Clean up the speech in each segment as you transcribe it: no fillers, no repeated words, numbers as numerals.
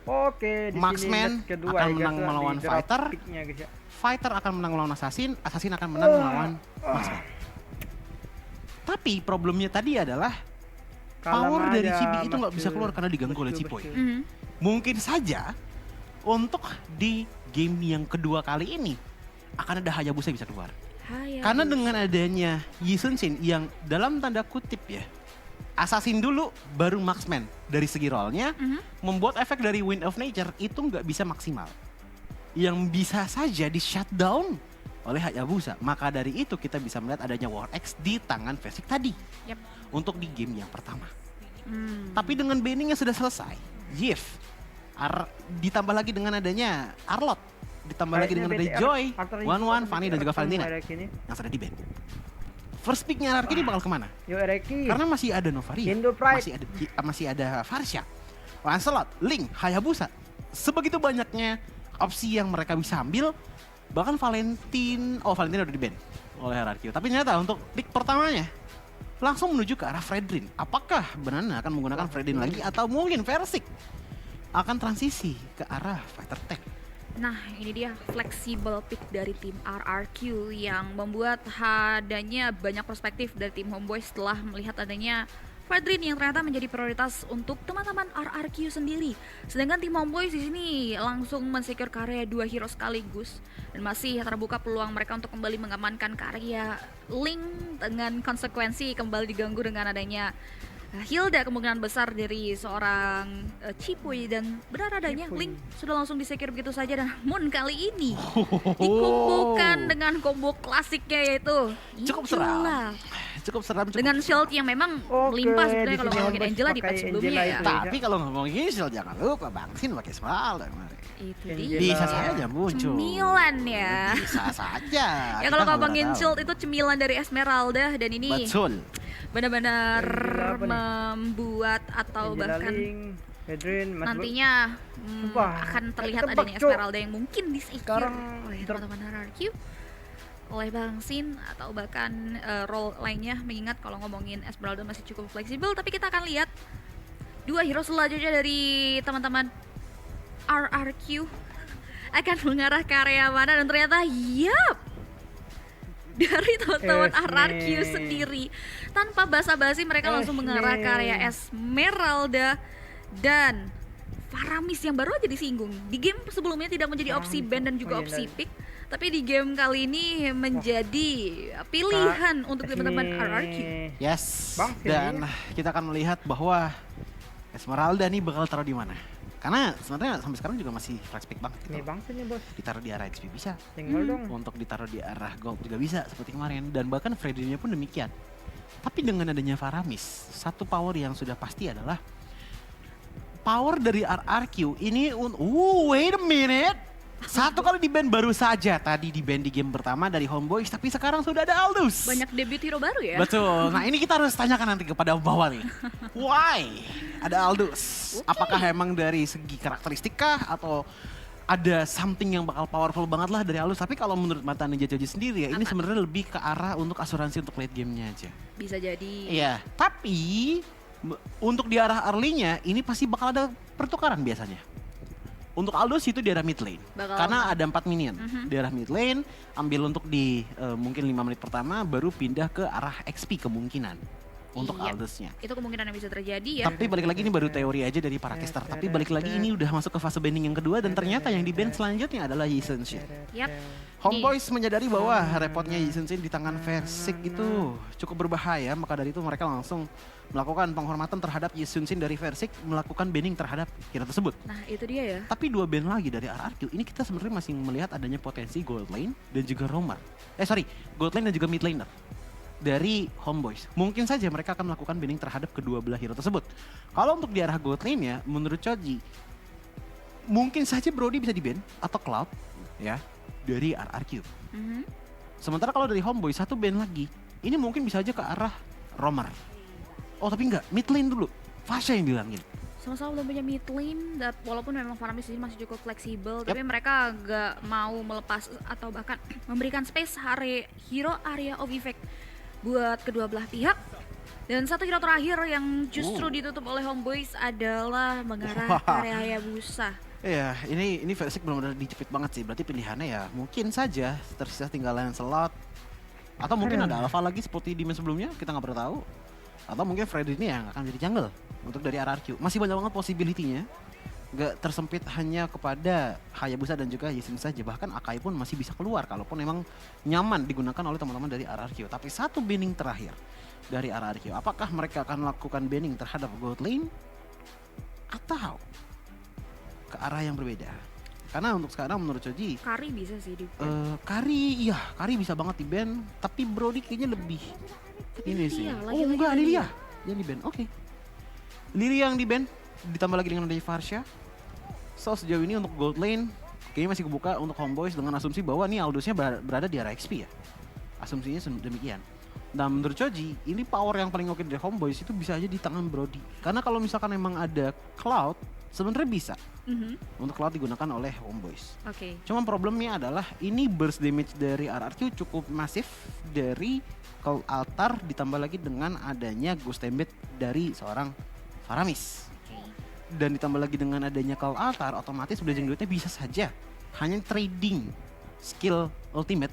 Oke, di sini Marksman match kedua akan ya, menang guys, melawan di drop fighter. pick-nya, guys ya. Fighter akan menang melawan assassin. Assassin akan menang melawan marksman. Tapi problemnya tadi adalah Kalem power dari aja, Chibi itu Mas nggak bisa Jul. keluar karena diganggu oleh Betul, Cipoy. betul. Mungkin saja untuk di game yang kedua kali ini akan ada Hayabusa yang bisa keluar. Karena dengan adanya Yi Sun-shin yang dalam tanda kutip ya, assassin dulu baru marksman dari segi rollnya, membuat efek dari Wind of Nature itu nggak bisa maksimal. Yang bisa saja di shutdown oleh Hayabusa. Maka dari itu kita bisa melihat adanya War X di tangan Versik tadi. Yap. Untuk di game yang pertama. Tapi dengan banningnya sudah selesai. Yif. Ditambah lagi dengan adanya Arlot. Ditambah lagi dengan ada Joy, One, Fanny dan juga Valentina yang sudah di ban. First picknya RRQ ini bakal kemana? Yo Reki. Karena masih ada Novaria, Indo Pride. masih ada Farsha, Lancelot, Link, Hayabusa. Sebegitu banyaknya opsi yang mereka bisa ambil. Bahkan Valentina udah di ban oleh RRQ. Tapi ternyata untuk pick pertamanya langsung menuju ke arah Fredrin. Apakah Banana akan menggunakan Fredrin lagi atau mungkin Versik akan transisi ke arah fighter tech? Nah, ini dia fleksibel pick dari tim RRQ yang membuat adanya banyak perspektif dari tim Homeboy setelah melihat adanya Fredrin yang ternyata menjadi prioritas untuk teman-teman RRQ sendiri. Sedangkan tim Homeboy di sini langsung mensecure karya 2 hero sekaligus dan masih terbuka peluang mereka untuk kembali mengamankan karya Link dengan konsekuensi kembali diganggu dengan adanya Hilda kemungkinan besar dari seorang Cipoy dan benar adanya Link sudah langsung disecure begitu saja. Dan namun kali ini dikombokan dengan combo klasiknya yaitu Cukup seram. Angela. Cukup seram. Dengan shield yang memang melimpah sebenarnya kalau ngomongin Angela di patch sebelumnya ya. Tapi kalau ngomongin shield jangan lupa Bangsin pakai Smal. Itu Bisa saja muncul. Cemilan ya. Bisa saja. Ya kalau ngomongin shield itu cemilan dari Esmeralda dan ini betul. benar-benar membuat atau bahkan nantinya akan terlihat adanya Esmeralda yang mungkin di-secure oleh teman-teman RRQ, oleh Bangsin atau bahkan role lainnya, mengingat kalau ngomongin Esmeralda masih cukup fleksibel. Tapi kita akan lihat 2 hero selanjutnya dari teman-teman RRQ akan mengarah ke area mana, dan ternyata dari teman-teman RRQ sendiri tanpa basa-basi mereka langsung mengarah ke area Esmeralda dan Faramis yang baru aja disinggung. Di game sebelumnya tidak menjadi opsi ban dan juga opsi pick, tapi di game kali ini menjadi pilihan untuk teman-teman RRQ. Yes. Dan kita akan melihat bahwa Esmeralda nih bakal taruh di mana. Karena sebenarnya sampai sekarang juga masih flex pick banget gitu. Nih bangsa nih bos. Ditaruh di arah XP bisa. Tinggal dong. Untuk ditaruh di arah gold juga bisa seperti kemarin. Dan bahkan Fredrinnya pun demikian. Tapi dengan adanya Faramis, satu power yang sudah pasti adalah power dari RRQ ini. Wait a minute. Satu kali di ban baru saja tadi di ban di game pertama dari Homeboys, tapi sekarang sudah ada Aldous. Banyak debut hero baru ya. Betul. Nah ini kita harus tanyakan nanti kepada bawah nih. Why ada Aldous? Apakah emang dari segi karakteristik kah atau ada something yang bakal powerful banget lah dari Aldous? Tapi kalau menurut mata Ninja Joji sendiri ya, ini sebenarnya lebih ke arah untuk asuransi untuk late gamenya aja. Bisa jadi. Iya. Tapi untuk di arah early-nya ini pasti bakal ada pertukaran biasanya. Untuk Aldous itu di arah mid lane. Karena ada 4 minion. Di arah mid lane, ambil untuk di mungkin 5 menit pertama, baru pindah ke arah XP kemungkinan. Untuk Aldous-nya. Itu kemungkinan yang bisa terjadi ya. Tapi balik lagi ini baru teori aja dari para caster. Tapi balik lagi ini udah masuk ke fase banning yang kedua, dan ternyata yang di ban selanjutnya adalah Yi Sun-shin. Homeboys menyadari bahwa repotnya Yi Sun-shin di tangan Versik itu cukup berbahaya, maka dari itu mereka langsung melakukan penghormatan terhadap Yi Sun-shin dari Versik, melakukan banning terhadap hero tersebut. Nah itu dia ya. Tapi 2 ban lagi dari RRQ, ini kita sebenarnya masih melihat adanya potensi gold lane dan juga roamer. Gold lane dan juga mid laner dari Homeboys. Mungkin saja mereka akan melakukan banning terhadap kedua belah hero tersebut. Kalau untuk di arah gold lane ya, menurut Choji, mungkin saja Brody bisa di-ban atau Cloud ya dari RRQ. Sementara kalau dari Homeboys 1 ban lagi, ini mungkin bisa aja ke arah roamer. Oh tapi enggak, mid lane dulu. Fasha yang bilangin. Sama-sama belum punya mid lane, dan walaupun memang Faramis ini masih cukup fleksibel, tapi mereka gak mau melepas atau bahkan memberikan space hero area of effect buat kedua belah pihak. Dan satu hero terakhir yang justru ditutup oleh Homeboys adalah mengarah ke area Hayabusa. Iya, ini Versik benar-benar dicepit banget sih. Berarti pilihannya ya mungkin saja tersisa tinggal Lancelot. Atau mungkin ada Alpha lagi seperti di match sebelumnya, kita nggak pernah tahu. Atau mungkin Freddy ini yang akan jadi jungle untuk dari RRQ. Masih banyak banget possibility-nya. Nggak tersempit hanya kepada Hayabusa dan juga Yisin saja. Bahkan Akai pun masih bisa keluar kalaupun memang nyaman digunakan oleh teman-teman dari RRQ. Tapi satu banning terakhir dari RRQ. Apakah mereka akan melakukan banning terhadap gold lane? Atau ke arah yang berbeda? Karena untuk sekarang menurut Choji Kari bisa sih di Kari bisa banget di ban, tapi Brody kayaknya lebih ini sih. Lagi Enggak, Lilia yang di ban. Oke. Lilia yang di ban ditambah lagi dengan adanya Farsha. So sejauh ini untuk gold lane kayaknya masih kebuka untuk Homeboys dengan asumsi bahwa nih Aldous-nya berada di area XP ya. Asumsinya demikian. Dan menurut Choji, ini power yang paling oke dari Homeboys itu bisa aja di tangan Brody. Karena kalau misalkan memang ada Cloud, sebenarnya bisa untuk Cloud digunakan oleh Homeboys. Oke. Cuma problemnya adalah ini burst damage dari RRQ cukup masif dari Cold Altar ditambah lagi dengan adanya Ghost Embed dari seorang Faramis. Dan ditambah lagi dengan adanya Cold Altar, otomatis Blazing Duetnya bisa saja hanya trading skill ultimate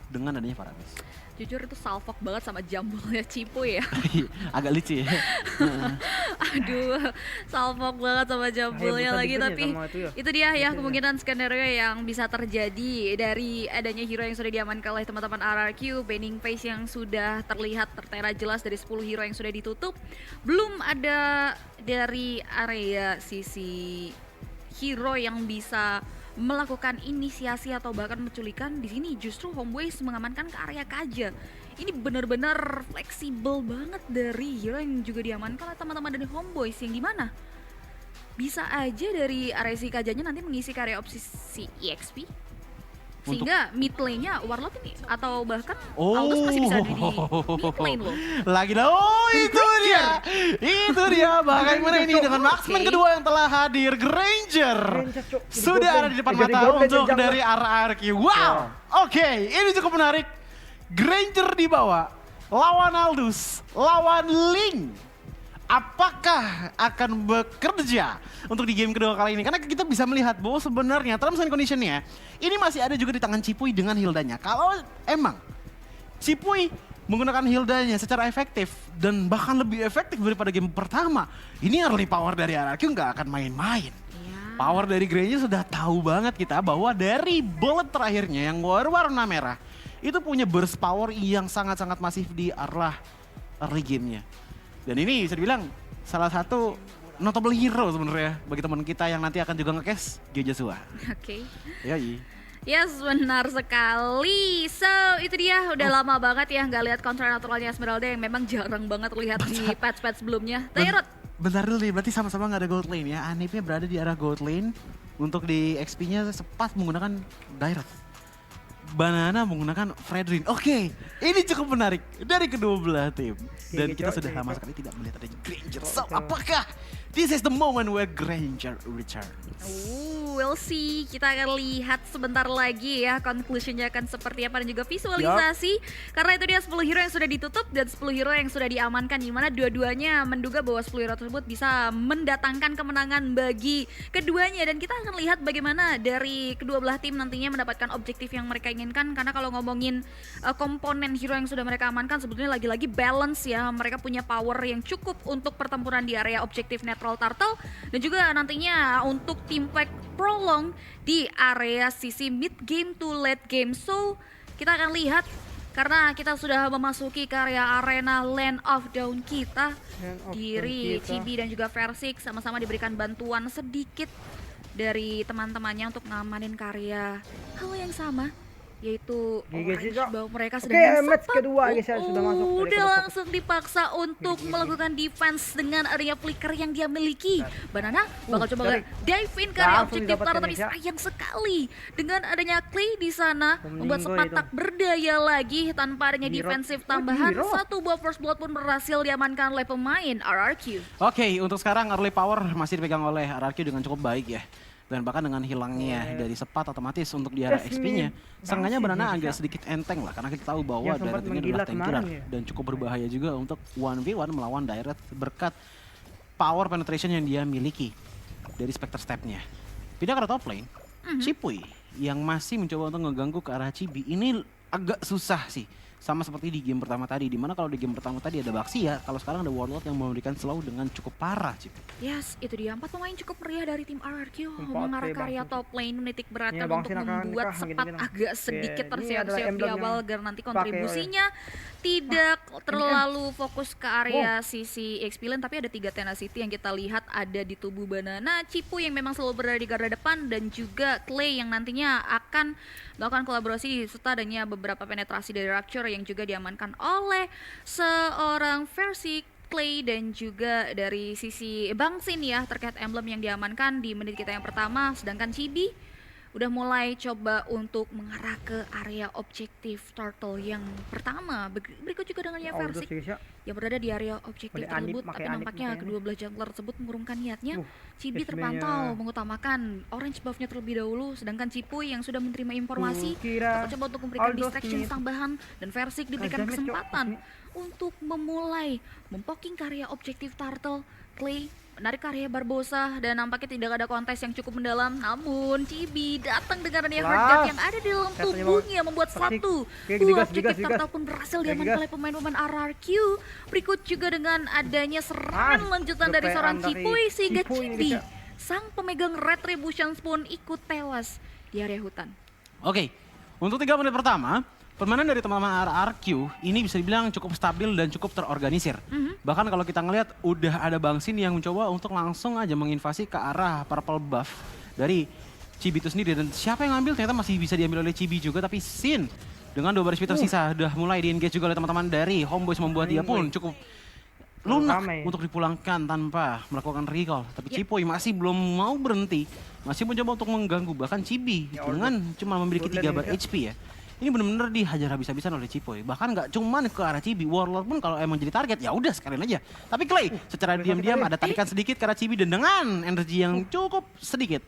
dengan adanya Faramis. Jujur itu salfok banget sama jambulnya Cipo ya. Agak lucu ya. Aduh, salfok banget sama jambulnya lagi, tapi itu dia ya kemungkinan skenario yang bisa terjadi dari adanya hero yang sudah diamankan oleh teman-teman RRQ. Banning phase yang sudah terlihat tertera jelas dari 10 hero yang sudah ditutup. Belum ada dari area sisi hero yang bisa melakukan inisiasi atau bahkan menculikan. Di sini justru Homeboys mengamankan ke area Kaja. Ini benar-benar fleksibel banget dari hero yang juga diamankan oleh teman-teman dari Homeboys, yang dimana bisa aja dari area si Kajanya nanti mengisi ke area opsi si EXP, sehingga mid lane-nya Warlock ini atau bahkan Aldous masih bisa ada di mid lane loh. Lagi dah, itu dia bagaimana ini dengan marksman kedua yang telah hadir, Granger sudah ada di depan mata untuk dari RRQ. Wow, oke, ini cukup menarik. Granger dibawa, lawan Aldous, lawan Ling. Apakah akan bekerja untuk di game kedua kali ini? Karena kita bisa melihat bahwa sebenarnya terms and condition-nya ini masih ada juga di tangan Cipuy dengan Hildanya. Kalau emang Cipuy menggunakan Hildanya secara efektif dan bahkan lebih efektif daripada game pertama, ini early power dari RRQ nggak akan main-main. Power dari Granger sudah tahu banget kita bahwa dari bullet terakhirnya yang warna merah itu punya burst power yang sangat-sangat masif di arah early game-nya. Dan ini bisa dibilang salah satu notable hero sebenarnya bagi teman kita yang nanti akan juga nge-cast Joshua. Oke. Yoi. Yes, benar sekali. So, itu dia udah lama banget ya nggak lihat counter naturalnya Esmeralda yang memang jarang banget terlihat di patch-patch sebelumnya. Tayrot. Bentar dulu nih, berarti sama-sama nggak ada gold lane ya. Anipnya berada di arah gold lane. Untuk di XP-nya sepas menggunakan Dairot. Banana menggunakan Fredrin. Oke, ini cukup menarik dari kedua belah tim. Dan kita sudah lama sekali tidak melihat adanya Granger. So, apakah this is the moment where Granger returns? We'll see. Kita akan lihat sebentar lagi ya conclusion-nya akan seperti apa dan juga visualisasi. Karena itu dia 10 hero yang sudah ditutup dan 10 hero yang sudah diamankan, di mana dua-duanya menduga bahwa 10 hero tersebut bisa mendatangkan kemenangan bagi keduanya. Dan kita akan lihat bagaimana dari kedua belah tim nantinya mendapatkan objektif yang mereka inginkan. Karena kalau ngomongin komponen hero yang sudah mereka amankan, sebetulnya lagi-lagi balance ya. Mereka punya power yang cukup untuk pertempuran di area objektif Natural Turtle, dan juga nantinya untuk team fight prolong di area sisi mid game to late game. So kita akan lihat, karena kita sudah memasuki ke area arena Land of Dawn kita. Diri Chibi dan juga Versik sama-sama diberikan bantuan sedikit dari teman-temannya untuk ngamanin karya hal yang sama, yaitu bahwa mereka sedang match kedua guys, sudah masuk. Udah langsung dipaksa untuk melakukan defense dengan adanya flicker yang dia miliki. Banana bakal coba dive in ke area objektif Clara, tapi sayang sekali dengan adanya Clay di sana membuat sepatak berdaya lagi tanpa adanya defensif tambahan. Satu buah first blood pun berhasil diamankan oleh pemain RRQ. Oke, untuk sekarang early power masih dipegang oleh RRQ dengan cukup baik ya. Dan bahkan dengan hilangnya dari sepat otomatis untuk di area XP-nya, seenggaknya Banana agak sedikit enteng lah. Karena kita tahu bahwa Yang sempat Direct ini adalah tank killer. kemarin ya. Dan cukup berbahaya juga untuk 1v1 melawan Direct berkat power penetration yang dia miliki dari Spectre Step-nya. Pindah ke top lane, Chipuy yang masih mencoba untuk ngeganggu ke arah Chibi. Ini agak susah sih. Sama seperti di game pertama tadi, dimana kalau di game pertama tadi ada Baxia, kalau sekarang ada Warlord yang memberikan slow dengan cukup parah, Cip. Yes, itu dia. 4 pemain cukup meriah dari tim RRQ Empat, mengarah Bang. ke area top lane, menitik beratkan Iya, Bang, untuk silakan membuat nikah, sepat gini-gini. agak sedikit Ini tersiap-siap adalah di emblem awal yang agar nanti dipakai kontribusinya tidak terlalu fokus ke area sisi XP lane, tapi ada 3 tenacity yang kita lihat ada di tubuh Banana, Chipuy yang memang selalu berada di garda depan, dan juga Clay yang nantinya akan melakukan kolaborasi serta adanya beberapa penetrasi dari Rapture yang juga diamankan oleh seorang versi Clay dan juga dari sisi Bang Sin ya terkait emblem yang diamankan di menit kita yang pertama, sedangkan Chibi udah mulai coba untuk mengarah ke area objektif Turtle yang pertama. Berikut juga dengan ya versi yang berada di area objektif Boleh Anip, tersebut, pakai tapi Anip nampaknya makanya. kedua belah jungler tersebut mengurungkan niatnya. Chibi X-Men-nya. terpantau mengutamakan orange buff-nya terlebih dahulu, sedangkan Chipuy yang sudah menerima informasi Kira coba untuk memberikan Aldo distraction Smith. tambahan, dan Versik diberikan Damage, Cok. kesempatan untuk memulai mempoking karya objektif Turtle. Clay menarik karya Barbosa dan nampaknya tidak ada kontes yang cukup mendalam, namun Chibi datang dengan adanya hard guard yang ada di dalam Katanya tubuhnya membuat Persik. satu Oke, buah digas, objektif digas. Turtle pun berhasil Oke, diamankan digas. oleh pemain-pemain RRQ. Berikut juga dengan adanya serangan lanjutan dari kepean seorang dari Chipuy sehingga Chipuy ini Chibi bisa. sang pemegang Retribution pun ikut tewas di area hutan. Oke, untuk 3 menit pertama, permainan dari teman-teman RRQ ini bisa dibilang cukup stabil dan cukup terorganisir. Bahkan kalau kita ngelihat udah ada Bang Sin yang mencoba untuk langsung aja menginvasi ke arah purple buff dari Chibi itu sendiri. Dan siapa yang ngambil ternyata masih bisa diambil oleh Chibi juga, tapi Sin dengan 2 baris speed tersisa udah mulai di-engage juga oleh teman-teman dari Homeboys, membuat dia pun cukup lunak Ramai. untuk dipulangkan tanpa melakukan recall. Tapi Chipuy masih belum mau berhenti, masih mencoba untuk mengganggu. Bahkan Chibi Ya dengan cuma memiliki 3 bar Goodland HP ya. Ini benar-benar dihajar habis-habisan oleh Chipuy. Bahkan nggak cuman ke arah Chibi, Warlord pun kalau emang jadi target ya udah sekalian aja. Tapi Clay secara diam-diam ada tarikan sedikit ke arah Chibi dan dengan energi yang cukup sedikit,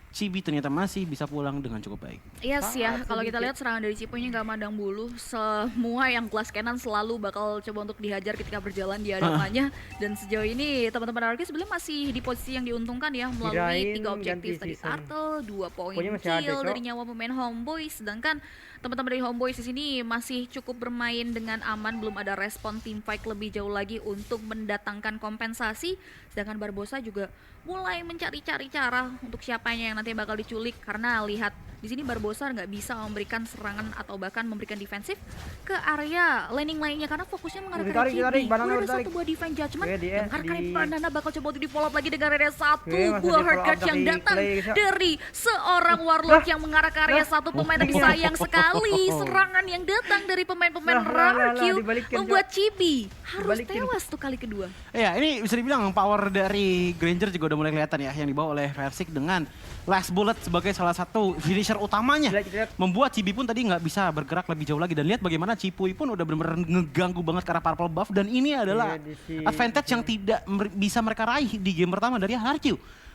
Chibi ternyata masih bisa pulang dengan cukup baik. Yes ya, Sangat kalau kita sedikit. lihat serangan dari Chipuy ini gak mandang bulu. Semua yang glass cannon selalu bakal coba untuk dihajar ketika berjalan di hadapannya. Dan sejauh ini teman-teman RRQ sebenarnya masih di posisi yang diuntungkan ya, melalui Kirain 3 objektif ganti tadi season. Turtle, 2 poin Pokoknya masih ada, kill Cok. dari nyawa pemain Homeboys. Sedangkan teman-teman dari Homeboys di sini masih cukup bermain dengan aman, belum ada respon team fight lebih jauh lagi untuk mendatangkan kompensasi. Sedangkan Barbosa juga mulai mencari-cari cara untuk siapanya yang nanti bakal diculik, karena lihat di sini Barbosa nggak bisa memberikan serangan atau bahkan memberikan defensif ke area laning lainnya karena fokusnya mengarah ke Ditarik, ditarik, Chibi. Banana Udah ada ditarik. satu buah divine judgment Oke, dan karena Banana bakal coba untuk di follow up lagi dengan area satu Oke, masih buah di hard follow guard up yang dari datang Clay, bisa. dari seorang Warlock yang mengarah ke area satu pemain. Tapi sayang sekali serangan yang datang dari pemain-pemain RRQ dibalikin, membuat Chibi harus Dibalikin. tewas tuh kali kedua. Ya, ini bisa dibilang power dari Granger juga udah mulai kelihatan ya, yang dibawa oleh Versik dengan Last Bullet sebagai salah satu finisher utamanya. Lihat. Membuat Chibi pun tadi nggak bisa bergerak lebih jauh lagi. Dan lihat bagaimana Chipuy pun udah benar-benar ngeganggu banget ke arah purple buff. Dan ini adalah Iya, di si- advantage yang tidak bisa mereka raih di game pertama dari RRQ.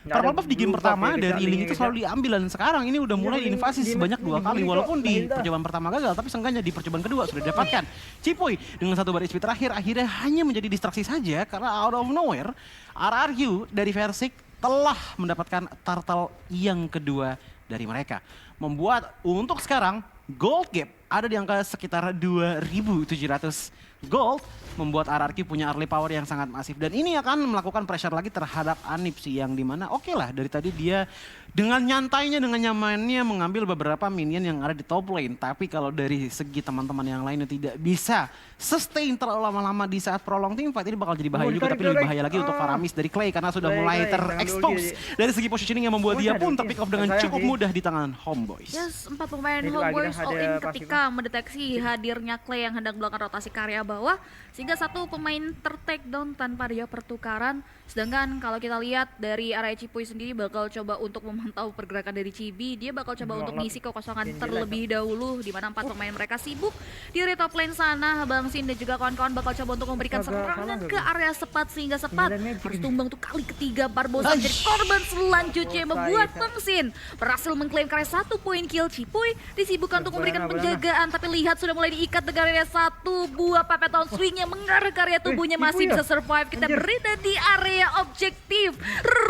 Nggak Purple ada buff di game blue pertama buff ya, dari bisa Link itu bisa. selalu diambil. Dan sekarang ini udah mulai Iya, diinvasi di- sebanyak di- 2 kali. di- Walaupun di Linda. percobaan pertama gagal, tapi seenggaknya di percobaan kedua sudah didapatkan. Chipuy dengan 1 bar HP terakhir akhirnya hanya menjadi distraksi saja karena out of nowhere RRQ dari Versik telah mendapatkan turtle yang kedua dari mereka. Membuat untuk sekarang gold gap ada di angka sekitar 2.700 gold, membuat RRQ punya early power yang sangat masif. Dan ini akan melakukan pressure lagi terhadap Anip sih, yang dimana oke lah dari tadi dia dengan nyantainya, dengan nyamannya mengambil beberapa minion yang ada di top lane. Tapi kalau dari segi teman-teman yang lainnya tidak bisa sustain terlalu lama-lama di saat prolong team fight, ini bakal jadi bahaya juga. ditarik, Tapi lebih ditarik. bahaya lagi untuk Faramis dari Clay karena sudah Clay, mulai Clay, jangan terexpose ulti. dari segi positioning yang membuat Oh, dia ada pun ulti. terpick off dengan Sayang cukup sih. mudah di tangan Homeboys. Yes, 4 pemain Itu Homeboys akhirnya all ada in pasif. ketika bisa mendeteksi hadirnya Clay yang hendak melakukan rotasi ke area bawah, sehingga satu pemain ter-take down tanpa dia pertukaran. Sedangkan kalau kita lihat dari area Cipuy sendiri bakal coba untuk memantau pergerakan dari Chibi, dia bakal coba untuk ngisi kekosongan terlebih dahulu, di mana 4 pemain mereka sibuk di area top lane sana. Bang Sin dan juga kawan-kawan bakal coba untuk memberikan serangan ke area Sepat, sehingga Sepat harus tumbang untuk kali ketiga. Barbosa jadi korban selanjutnya, membuat Bang Sin berhasil mengklaim karya 1 poin kill. Cipuy disibukkan untuk memberikan penjagaan, tapi lihat sudah mulai diikat dengan area 1 buah Papetown swing yang mengarah ke area tubuhnya, masih bisa survive. Kita berada di area objektif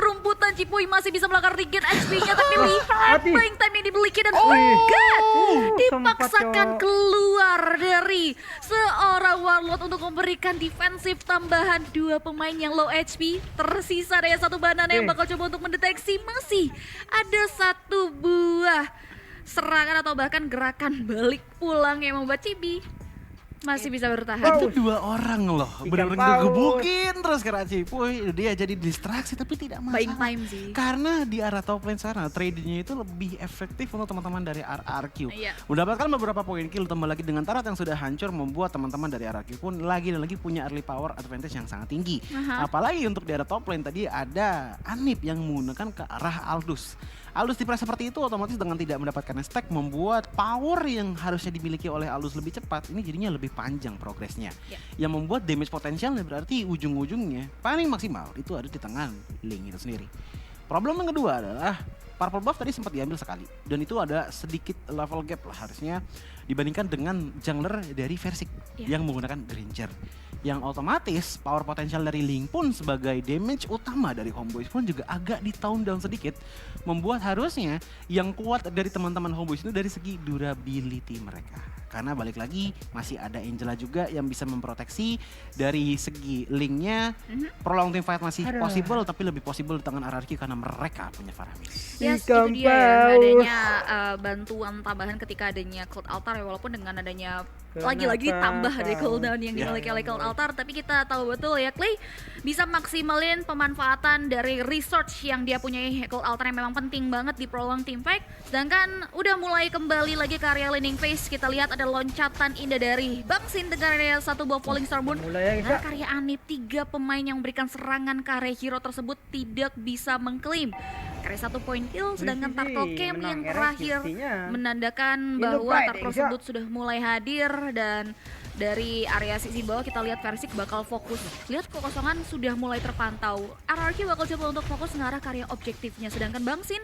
rumputan. Cipuy masih bisa melakukan regen HP-nya, tapi lihat playing time yang dimiliki dan dipaksakan keluar dari seorang Warlord untuk memberikan defensif tambahan. 2 pemain yang low HP, tersisa ada 1 banana yang bakal coba untuk mendeteksi. Masih ada 1 buah serangan atau bahkan gerakan balik pulang yang membuat Cibi masih bisa bertahan. Itu 2 orang loh, bener-bener ngegebukin terus karena Cipuy. Dia jadi distraksi tapi tidak masalah. Buying time sih. Karena di arah top lane sana, tradingnya itu lebih efektif untuk teman-teman dari RRQ. Iya. Mendapatkan beberapa poin kill, tambah lagi dengan Tarat yang sudah hancur, membuat teman-teman dari RRQ pun lagi dan lagi punya early power advantage yang sangat tinggi. Apalagi untuk di arah top lane tadi ada Anip yang menggunakan ke arah Aldous. Aldous di press seperti itu otomatis dengan tidak mendapatkan stack membuat power yang harusnya dimiliki oleh Aldous lebih cepat, ini jadinya lebih panjang progresnya. Yang membuat damage potensialnya berarti ujung-ujungnya paling maksimal itu ada di tangan Ling itu sendiri. Problem yang kedua adalah Purple buff tadi sempat diambil sekali dan itu ada sedikit level gap lah harusnya dibandingkan dengan jungler dari Versik yang menggunakan Granger. Yang otomatis power potensial dari Ling pun sebagai damage utama dari Homeboys pun juga agak di tone down sedikit, membuat harusnya yang kuat dari teman-teman Homeboys itu dari segi durability mereka. Karena balik lagi masih ada Angela juga yang bisa memproteksi dari segi Lingnya. Prolong team fight masih possible, tapi lebih possible di tangan RRQ karena mereka punya Faramis. Yes, itu dia ya, adanya bantuan tambahan ketika adanya Cold Altar ya, walaupun dengan adanya lagi-lagi tambah dari cooldown yang dimiliki oleh Cold Altar, tapi kita tahu betul ya Clay bisa maksimalin pemanfaatan dari research yang dia punyai. Cold Altar yang memang penting banget di prolong team fight. Sedangkan udah mulai kembali lagi ke area laning phase, kita lihat ada loncatan indah dari Bang Sin dengan area 1 buah Falling Star Moon. Nah, karya Anip, 3 pemain yang memberikan serangan ke area hero tersebut tidak bisa mengklaim karya 1 poin kill, sedangkan Tartokem yang terakhir menandakan bahwa Tar tersebut sudah mulai hadir. Dan dari area sisi bawah kita lihat Versik bakal fokus. Lihat kekosongan sudah mulai terpantau. RRQ bakal coba untuk fokus mengarah karya objektifnya, sedangkan Bang Sin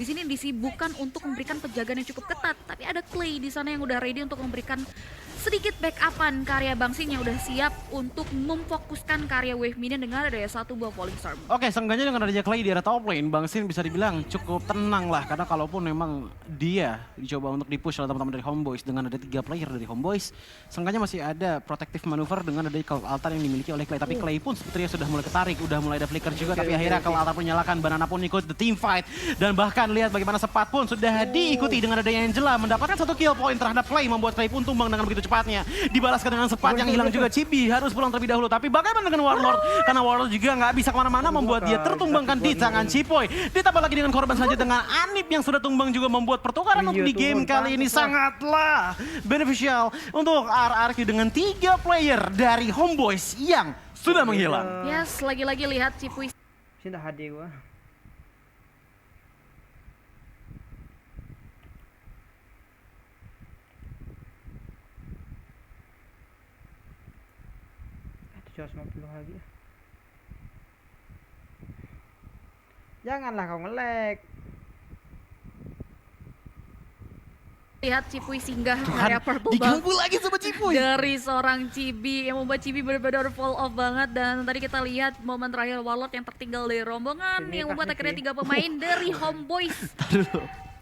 di sini disibukkan untuk memberikan penjagaan yang cukup ketat. Tapi ada Clay di sana yang udah ready untuk memberikan sedikit backupan karya Bang Sin yang udah siap untuk memfokuskan karya Wave Minion dengan ada 1 buah Falling Star. Oke, seenggaknya dengan adanya Clay di area top lane, Bang Sin bisa dibilang cukup tenang lah. Karena kalaupun memang dia dicoba untuk dipush oleh teman-teman dari Homeboys dengan ada 3 player dari Homeboys, seenggaknya masih ada protective maneuver dengan ada Cold Altar yang dimiliki oleh Clay. Tapi Clay pun sepertinya sudah mulai ketarik, udah mulai ada flicker juga. Tapi akhirnya Cold Altar pun nyalakan, Banana pun ikut the team fight. Dan bahkan lihat bagaimana Sepat pun sudah diikuti dengan adanya Angela mendapatkan 1 kill point terhadap Clay, membuat Clay pun tumbang dengan begitu cepatnya. Dibalaskan dengan Sepat yang hilang juga. Chibi harus pulang terlebih dahulu. Tapi bagaimana dengan Warlord? Karena Warlord juga nggak bisa kemana-mana, membuat dia tertumbangkan di tangan Cipuy. Ditambah lagi dengan korban saja dengan Anip yang sudah tumbang juga, membuat pertukaran untuk di game kali ini sangatlah beneficial untuk RRQ dengan 3 player dari Homeboys yang sudah menghilang. Yes, lagi-lagi lihat Cipuy. Sini hadir gua. Ada 150 lagi. Janganlah kau nge-lag. Lihat Cipuy singgah ke area purple diganggu lagi sama Cipuy dari seorang Chibi yang membuat Chibi benar-benar fall off banget. Dan tadi kita lihat momen terakhir Warlord yang tertinggal dari rombongan yang membuat akhirnya 3 pemain dari Homeboys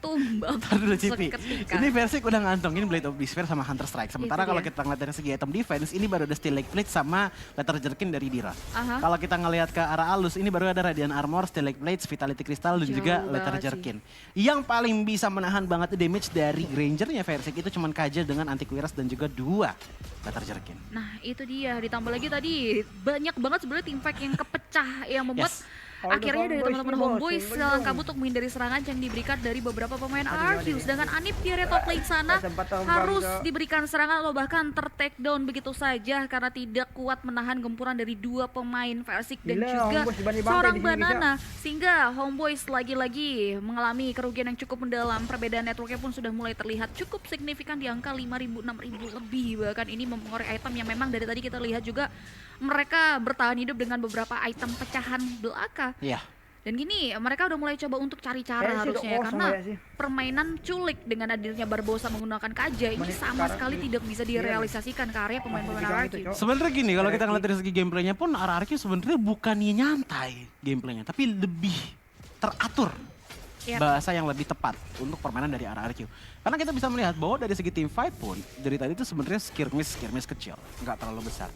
tumbang dulu Cipi. seketika. Ini Versik udah ngantongin Blade of Despair sama Hunter Strike. Sementara kalau kita ngeliat dari segi item defense, ini baru ada Steel Lake Plate sama Letter Jerkin dari Dira. Kalau kita ngelihat ke arah Alus, ini baru ada Radiant Armor, Steel Lake Plates, Vitality Crystal, dan juga Letter Jerkin. Yang paling bisa menahan banget damage dari Grangernya Versik itu cuman Kaja dengan Antiquiras dan juga 2 Letter Jerkin. Nah itu dia, ditambah lagi tadi banyak banget sebenarnya team fight yang kepecah yang membuat All the Akhirnya dari Homeboys teman-teman nih, bos. Homeboys Single silang dong. kabut untuk menghindari serangan yang diberikan dari beberapa pemain Aduh, RRQ. aduh. Sedangkan Anip di area top lane sana Sempat terbang harus ke- diberikan serangan atau bahkan ter-take down begitu saja karena tidak kuat menahan gempuran dari dua pemain Versik dan Gila, juga Homeboys dibantai-bantai seorang di sini, Banana. Sehingga Homeboys lagi-lagi mengalami kerugian yang cukup mendalam. Perbedaan networknya pun sudah mulai terlihat cukup signifikan di angka 5.000, 6.000 lebih. Bahkan ini mempengaruhi item yang memang dari tadi kita lihat juga mereka bertahan hidup dengan beberapa item pecahan belaka. Iya. Dan gini, mereka udah mulai coba untuk cari cara Kayaknya sih udah harusnya ya, kosong karena kayak sih. permainan culik dengan hadirnya Barbosa menggunakan Kaja ini Menit sama sekarang sekali sih. tidak bisa Iya, direalisasikan ke area pemain-pemain Masih RRQ. gitu, Cok. Sebenarnya gini, kalau kita Kayak ngeliat dari segi gameplaynya pun RRQ sebenarnya bukannya nyantai gameplaynya, tapi lebih teratur. Yap. Bahasa yang lebih tepat untuk permainan dari RRQ. Karena kita bisa melihat bahwa dari segi team fight pun dari tadi itu sebenarnya skirmish kecil, nggak terlalu besar.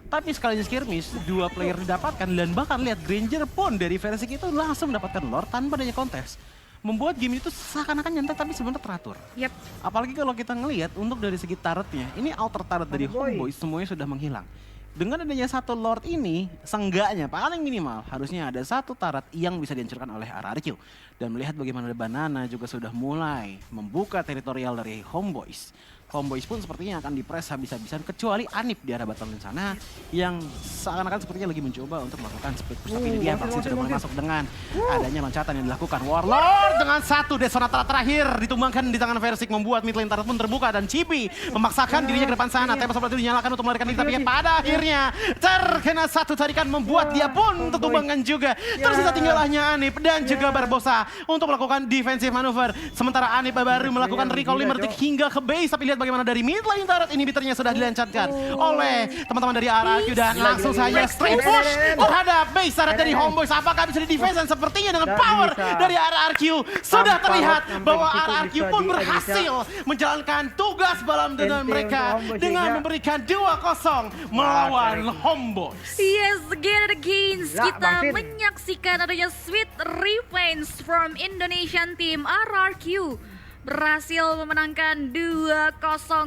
Tapi sekalinya skirmish, dua player didapatkan dan bahkan lihat Granger pun dari versi itu langsung mendapatkan lore tanpa adanya kontes. Membuat game itu seakan-akan nyantai tapi sebenarnya teratur. Yap, Apalagi kalau kita ngelihat untuk dari segi turretnya, ini outer turret dari Homeboy. Homeboy semuanya sudah menghilang. Dengan adanya satu Lord ini, seenggaknya paling minimal harusnya ada satu turret yang bisa dihancurkan oleh RRQ. Dan melihat bagaimana Banana juga sudah mulai membuka teritorial dari Homeboys. Homeboys pun sepertinya akan dipres habis-habisan kecuali Anip di arah battle lane sana yang seakan-akan sepertinya lagi mencoba untuk melakukan split push. Tapi ini dia vaksin sudah mulai masuk dengan adanya loncatan yang dilakukan. Warlord dengan satu Desonata terakhir ditumbangkan di tangan Versik membuat mid lane turret pun terbuka dan Chibi memaksakan dirinya ke depan sana. Tempo seperti itu dinyalakan untuk melarikan diri tapi pada akhirnya terkena satu tarikan membuat dia pun tertumbangkan juga. Tersisa tinggal hanya Anip dan juga Barbosa untuk melakukan defensive manuver. Sementara Anip baru melakukan recall 5 detik hingga ke base tapi lihat bagaimana dari mid lane turret inhibitornya sudah dilancarkan oleh teman-teman dari RRQ dan langsung saja straight push terhadap base turret dari Homeboys. Apakah bisa di-defense? Dan sepertinya dengan Nggak power bisa. dari RRQ sudah Tanpa terlihat sampai bahwa di situ RRQ bisa pun di- berhasil menjalankan tugas balam dendam Ente mereka untuk Homeboys dengan juga. memberikan 2-0 melawan Homeboys. yes, again and again Ya, kita Bang Fit. menyaksikan adanya sweet revenge from Indonesian team RRQ. Berhasil memenangkan 2-0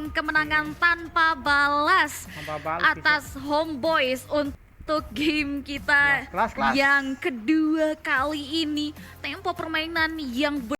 kemenangan tanpa balas Tanpa balas atas Homeboys untuk game kita Kelas. yang kedua kali ini. Tempo permainan yang